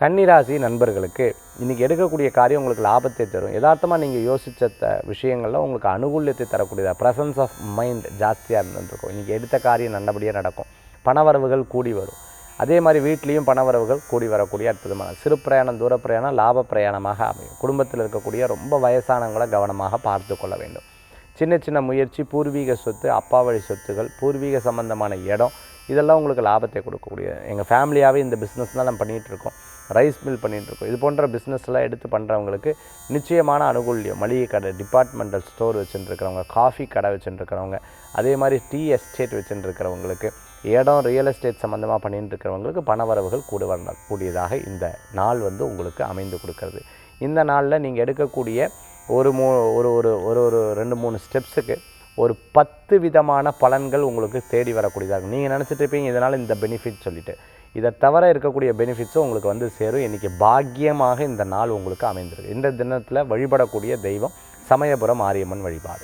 கன்னிராசி நண்பர்களுக்கு இன்றைக்கி எடுக்கக்கூடிய காரியம் உங்களுக்கு லாபத்தை தரும். யதார்த்தமாக நீங்கள் யோசித்த விஷயங்களில் உங்களுக்கு அனுகூல்யத்தை தரக்கூடியதாக ப்ரெசன்ஸ் ஆஃப் மைண்ட் ஜாஸ்தியாக இருந்துருக்கும். இன்றைக்கி எடுத்த காரியம் நல்லபடியாக நடக்கும். பணவரவுகள் கூடி வரும். அதே மாதிரி வீட்லேயும் பணவரவுகள் கூடி வரக்கூடிய அற்புதமான சிறு பிரயாணம், தூர பிரயாணம் லாப பிரயாணமாக அமையும். குடும்பத்தில் இருக்கக்கூடிய ரொம்ப வயசானவங்களை கவனமாக பார்த்து கொள்ள வேண்டும். சின்ன சின்ன முயற்சி, பூர்வீக சொத்து, அப்பா வழி சொத்துகள், பூர்வீக சம்பந்தமான இடம், இதெல்லாம் உங்களுக்கு லாபத்தை கொடுக்கக்கூடிய. எங்கள் ஃபேமிலியாகவே இந்த பிஸ்னஸ் தான் நம்ம பண்ணிகிட்ருக்கோம். ரைஸ் மில் பண்ணிகிட்ருக்கோம். இது போன்ற பிஸ்னஸ்லாம் எடுத்து பண்ணுறவங்களுக்கு நிச்சயமான அனுகூல்யம். மளிகை கடை, டிபார்ட்மெண்டல் ஸ்டோர் வச்சுட்டுருக்கிறவங்க, காஃபி கடை வச்சுட்டுருக்கிறவங்க, அதே மாதிரி டீ எஸ்டேட் வச்சுட்டுருக்கிறவங்களுக்கு, இடம் ரியல் எஸ்டேட் சம்மந்தமாக பண்ணிட்டு இருக்கிறவங்களுக்கு பணவரவுகள் கூட வரக்கூடியதாக இந்த நாள் உங்களுக்கு அமைந்து கொடுக்கறது. இந்த நாளில் நீங்கள் எடுக்கக்கூடிய ஒரு 2-3 ஸ்டெப்ஸுக்கு ஒரு 10 விதமான பலன்கள் உங்களுக்கு தேடி வரக்கூடியதாக. நீங்கள் நினச்சிட்டு இருப்பீங்க இதனால் இந்த பெனிஃபிட் சொல்லிவிட்டு, இதை தவிர இருக்கக்கூடிய பெனிஃபிட்ஸும் உங்களுக்கு சேரும். இன்றைக்கி பாக்கியமாக இந்த நாள் உங்களுக்கு அமைந்திருக்கு. இந்த தினத்தில் வழிபடக்கூடிய தெய்வம் சமயபுரம் மாரியம்மன் வழிபாடு.